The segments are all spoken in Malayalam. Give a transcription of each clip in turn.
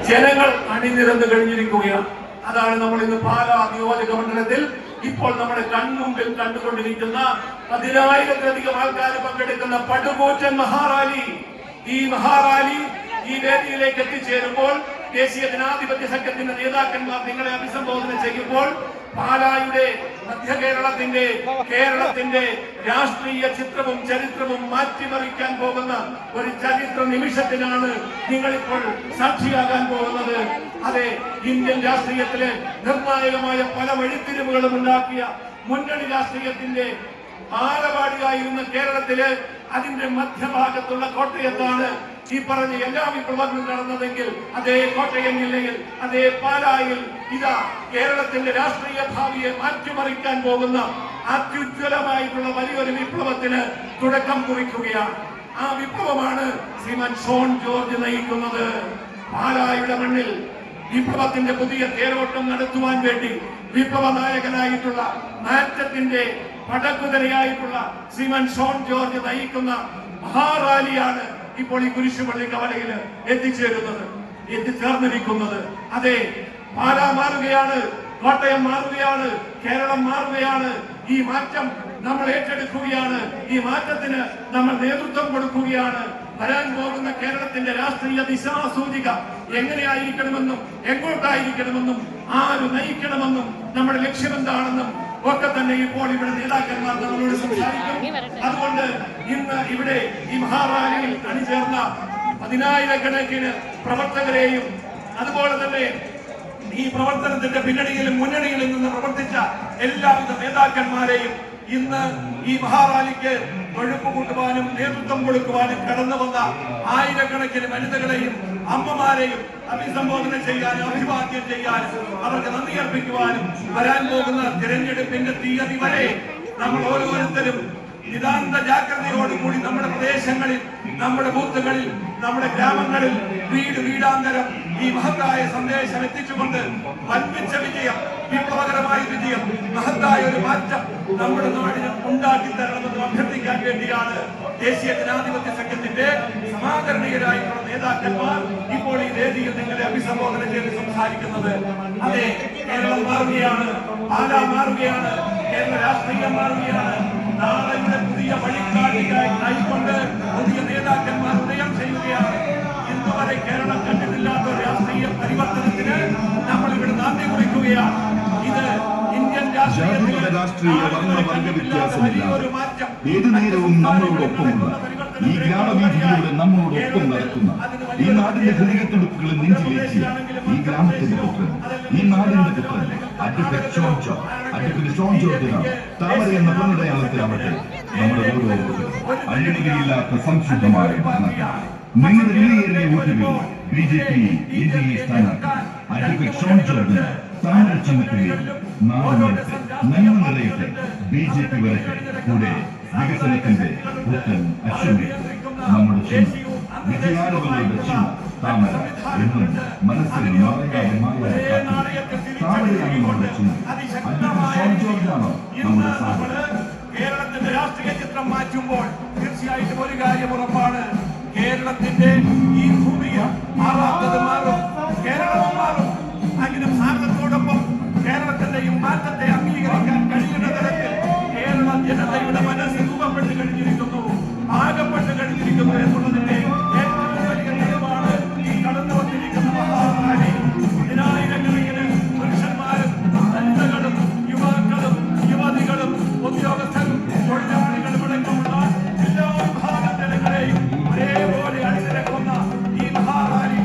ജനങ്ങൾ അണിനിരന്നു കഴിഞ്ഞിരിക്കുകയാണ്. അതാണ് നമ്മൾ ഇന്ന് പാലാ നിയോജക മണ്ഡലത്തിൽ ഇപ്പോൾ നമ്മുടെ കൺമുമ്പിൽ കണ്ടുകൊണ്ടിരിക്കുന്ന 10,000-ലധികം ആൾക്കാർ പങ്കെടുക്കുന്ന പടുകൂറ്റൻ മഹാറാലി. ഈ മഹാറാലി ഈ വേദിയിലേക്ക് എത്തിച്ചേരുമ്പോൾ ദേശീയ ജനാധിപത്യ സംഘത്തിന്റെ നേതാക്കന്മാർ നിങ്ങളെ അഭിസംബോധന ചെയ്യുമ്പോൾ പാലായുടെ മധ്യ കേരളത്തിന്റെ രാഷ്ട്രീയ ചിത്രവും ചരിത്രവും മാറ്റിമറിക്കാൻ പോകുന്ന ഒരു ചരിത്ര നിമിഷത്തിനാണ് നിങ്ങളിപ്പോൾ സാക്ഷിയാകാൻ പോകുന്നത്. അതെ, ഇന്ത്യൻ രാഷ്ട്രീയത്തിലെ നിർണായകമായ പല വഴിത്തിരിവുകളും ഉണ്ടാക്കിയ മുന്നണി രാഷ്ട്രീയത്തിന്റെ ആലവാടിയായിരുന്ന കേരളത്തില് അതിന്റെ മധ്യഭാഗത്തുള്ള കോട്ടയത്താണ് ഈ പറഞ്ഞ എല്ലാ വിപ്ലവങ്ങളും നടന്നതെങ്കിൽ അതേ കോട്ടയം ജില്ലയിൽ അതേ പാലായിൽ ഇതാ കേരളത്തിന്റെ രാഷ്ട്രീയ ഭാവിയെ മാറ്റിമറിക്കാൻ പോകുന്ന അത്യുജ്വലമായിട്ടുള്ള വലിയൊരു വിപ്ലവത്തിന് തുടക്കം കുറിക്കുകയാണ്. ആ വിപ്ലവമാണ് ശ്രീമാൻ ഷോൺ ജോർജ് നയിക്കുന്നത്. പാലായുടെ മണ്ണിൽ വിപ്ലവത്തിന്റെ പുതിയ തേരോട്ടം നടത്തുവാൻ വേണ്ടി വിപ്ലവ നായകനായിട്ടുള്ള മാറ്റത്തിന്റെ പടക്കുതിരയായിട്ടുള്ള ശ്രീമാൻ ഷോൺ ജോർജ് നയിക്കുന്ന മഹാറാലിയാണ് ഇപ്പോൾ ഈ കുരിശുപള്ളി കവലയിൽ എത്തിച്ചേർന്നിരിക്കുന്നത്. അതെ, പാലാ മാറുകയാണ്, കോട്ടയം മാറുകയാണ്, കേരളം മാറുകയാണ്. ഈ മാറ്റം നമ്മൾ ഏറ്റെടുക്കുകയാണ്. ഈ മാറ്റത്തിന് നമ്മൾ നേതൃത്വം കൊടുക്കുകയാണ്. വരാൻ പോകുന്ന കേരളത്തിന്റെ രാഷ്ട്രീയ ദിശാസൂചിക എങ്ങനെയായിരിക്കണമെന്നും എങ്ങോട്ടായിരിക്കണമെന്നും ആര് നയിക്കണമെന്നും നമ്മുടെ ലക്ഷ്യമെന്താണെന്നും ഒക്കെ തന്നെ ഇപ്പോൾ ഇവിടെ നേതാക്കന്മാർ നമ്മളോട് സംസാരിക്കും. അതുകൊണ്ട് ഇന്ന് ഇവിടെ ഈ മഹാറാലിയിൽ അണിചേർന്ന 10,000-കണക്കിന് പ്രവർത്തകരെയും അതുപോലെ തന്നെ ഈ പ്രവർത്തനത്തിന്റെ പിന്നണിയിലും മുന്നണിയിലും നിന്ന് പ്രവർത്തിച്ച എല്ലാവിധ നേതാക്കന്മാരെയും ഇന്ന് ഈ മഹാറാലിക്ക് കൊഴുപ്പ് കൂട്ടുവാനും നേതൃത്വം കൊടുക്കുവാനും കടന്നു വന്ന 1000-കണക്കിന് വനിതകളെയും അമ്മമാരെയും അഭിസംബോധന ചെയ്യാനും അഭിവാദ്യം ചെയ്യാനും അവർക്ക് നന്ദി അർപ്പിക്കുവാനും വരാൻ പോകുന്ന തിരഞ്ഞെടുപ്പിന്റെ തീയതി വരെ നമ്മൾ ഓരോരുത്തരും നിതാന്ത ജാഗ്രതയോടുകൂടി നമ്മുടെ പ്രദേശങ്ങളിൽ, നമ്മുടെ ബൂത്തുകളിൽ, നമ്മുടെ ഗ്രാമങ്ങളിൽ വീടാന്തരം ഈ മഹത്തായ സന്ദേശം എത്തിച്ചുകൊണ്ട് വൻപിച്ച വിജയം, വിപ്ലവകരമായ വിജയം, മഹത്തായ ഒരു മാറ്റം നമ്മുടെ നാടിന് ഉണ്ടാക്കി തരണമെന്ന് അഭ്യർത്ഥിക്കാൻ വേണ്ടിയാണ് ദേശീയ ജനാധിപത്യ സംഘത്തിന്റെ സമാദരണീയരായിട്ടുള്ള നേതാക്കന്മാർ ഇപ്പോൾ ഈ വേദിയിൽ നിങ്ങളെ അഭിസംബോധന ചെയ്ത് സംസാരിക്കുന്നത്. അതെ, കേരളം മാറുകയാണ്, പാലാ മാറുകയാണ്, കേരള രാഷ്ട്രീയം മാറുകയാണ്. നാളെ പുതിയ വഴികാട്ടിയായിക്കൊണ്ട് പുതിയ നേതാക്കന്മാർ ഉദയം ചെയ്യുകയാണ്. ഇന്നുവരെ കേരളം കണ്ടിട്ടില്ലാത്ത ഒരു രാഷ്ട്രീയ പരിവർത്തനത്തിന് നമ്മൾ ഇവിടെ നാന്ദി കുറിക്കുകയാണ്. ഇത് ഇന്ത്യൻ രാഷ്ട്രീയ വർണ്ണവർഗ വ്യത്യാസമില്ലാതെ ഏതു നേരവും നമ്മളോടൊപ്പമുള്ള ഈ ഗ്രാമവീഥിയിലൂടെ നമ്മളോടൊപ്പം നടക്കുന്ന ഈ നാടിന്റെ ഹൃദയത്തുടുപ്പുകളെ നെഞ്ചിലേറ്റിയ ഈ ഗ്രാമത്തിന്റെ പുത്രൻ, ഈ നാടിന്റെ പുത്രൻ അഡ്വക്കേറ്റ് ഷോൺ ജോർജിനാണ്. താമര എന്ന പൊന്നടയാളത്തിലാവട്ടെ നമ്മുടെ ഓരോരുത്തരും അഴിമതിയില്ലാത്ത സംശുദ്ധമായ ഭരണത്തിൽ നിങ്ങളുടെ വിലയേറിയ വോട്ടുകൾ BJP NDA സ്ഥാനാർത്ഥി അഡ്വക്കേറ്റ് ഷോൺ ജോർജിന് താമര ചിഹ്നത്തിലേക്ക് നാടിനടുത്ത് നന്മ നിറയട്ടെ. BJP വരട്ടെ, കൂടെ വികസനത്തിന്റെ പുത്തൻ അശ്വമേറ്റ്. നമ്മുടെ ചിഹ്നം വിജയാരവങ്ങളുടെ ചിഹ്നം താമര എന്നും മനസ്സിൽ മാറയാതെ താമരയാണ് നമ്മുടെ ചിഹ്നം. അഡ്വക്കേറ്റ് ഷോൺ ജോർജാണോ നമ്മുടെ സാധനം. കേരളത്തിന്റെ രാഷ്ട്രീയ ചിത്രം മാറ്റുമ്പോൾ തീർച്ചയായിട്ടും ഒരു കാര്യം ഉറപ്പാണ്. കേരളത്തിന്റെ ഈ ഭൂമിയെ മാറാത്തത് മാറും, കേരളവും മാറും. അങ്ങനെ ഭാരതത്തോടൊപ്പം കേരളത്തിന്റെ ഈ മാറ്റത്തെ അംഗീകരിക്കാൻ കഴിയുന്ന തരത്തിൽ കേരള ജനതയുടെ മനസ്സ് രൂപപ്പെട്ട് കഴിഞ്ഞിരിക്കുന്നു, ആകപ്പെട്ട് കഴിഞ്ഞിരിക്കുന്നു എന്നുള്ളതിന്റെ ഏറ്റവും വലിയ തെളിവാണ് ഈ കടന്നു വന്നിരിക്കുന്ന മഹാറാലി. 10,000-കണക്കിന് പുരുഷന്മാരും വനിതകളും യുവാക്കളും യുവതികളും ഉദ്യോഗസ്ഥരും തൊഴിലാളികളും അടക്കമുള്ള എല്ലാ വിഭാഗം ജനങ്ങളെയും ഒരേപോലെ അണിനിരക്കുന്ന ഈ മഹാറാലി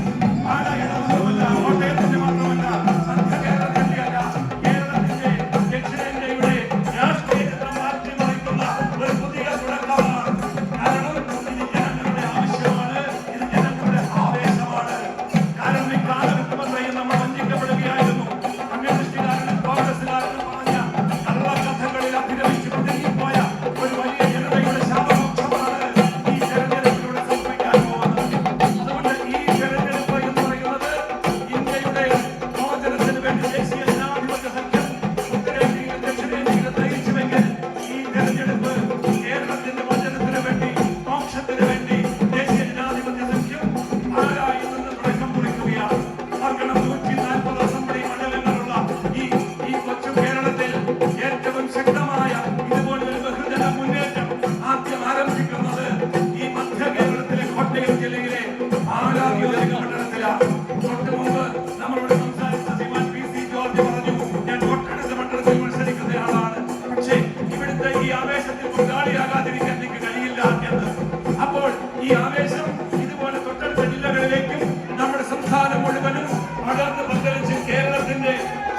സംസ്ഥാനം മുഴുവനും പടർന്ന് പന്തലിച്ച് കേരളത്തിന്റെ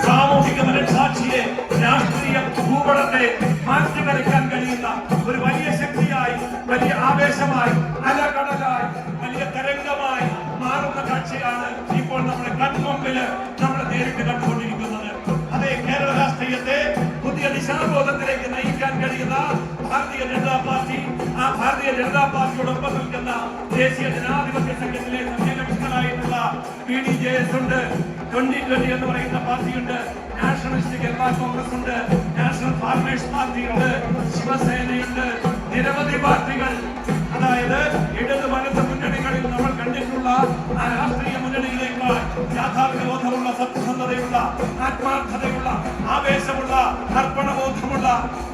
സാമൂഹിക മനസാക്ഷിയെ, രാഷ്ട്രീയ ഭൂപടത്തെ മാറ്റിമറിക്കാൻ കഴിയുന്ന ഒരു വലിയ ശക്തിയായി, വലിയ ആവേശമായി, അലകടലായി, വലിയ തരംഗമായി മാറുന്ന കാഴ്ചയാണ് ഇപ്പോൾ നമ്മുടെ കൺമുമ്പില് നമ്മൾ നേരിട്ട് കണ്ടുകൊണ്ടിരിക്കുന്നത്. അതേ, കേരള രാഷ്ട്രീയത്തെ പുതിയ ദിശാബോധത്തിലേക്ക് നയിക്കാൻ കഴിയുന്ന ഭാരതീയ ജനതാ പാർട്ടി, ആ ഭാരതീയ ജനതാ പാർട്ടിയോടൊപ്പം നിൽക്കുന്ന ദേശീയ ജനാധിപത്യ സംഘത്തിലെ സംഘടനകളായിട്ടുള്ള PDJS ഉണ്ട്, 2020 എന്ന് പറയുന്ന പാർട്ടിയുണ്ട്, നാഷണലിസ്റ്റ് കേരള കോൺഗ്രസ് ഉണ്ട്, നാഷണൽ ഫാർമേഴ്സ് പാർട്ടി ഉണ്ട്, ശിവസേനയുണ്ട്, നിരവധി പാർട്ടികൾ. അതായത് ഇടത് വലത് മുന്നണികളിൽ നമ്മൾ കണ്ടിട്ടുള്ള ആ രാഷ്ട്രീയ മുന്നണിയിലേക്കാൾ യാഥാർത്ഥ്യബോധമുള്ള, സത്യസന്ധതയുള്ള, ആത്മാർത്ഥതയുള്ള, ആവേശമുള്ള, അർപ്പണബോധമുള്ള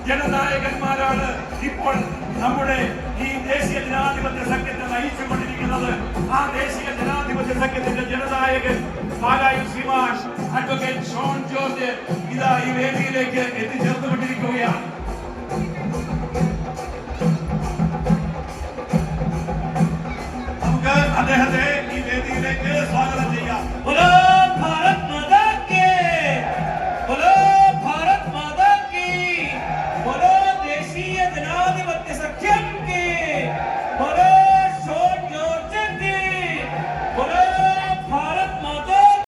ജനനായകന്മാരാണ് ഇപ്പോൾ നമ്മുടെ ഈ ദേശീയ ജനാധിപത്യ സഖ്യത്തെ നയിച്ചുകൊണ്ടിരിക്കുന്നത്. ആ ദേശീയ ജനാധിപത്യ സഖ്യത്തിന്റെ ജനനായകൻ പാലായിൽ ശ്രീമാൻ അഡ്വക്കേറ്റ് ഷോൺ ജോർജ് ഇതാ ഈ വേദിയിലേക്ക് എത്തിച്ചേർന്നുകൊണ്ടിരിക്കുകയാണ്. നമുക്ക് അദ്ദേഹത്തെ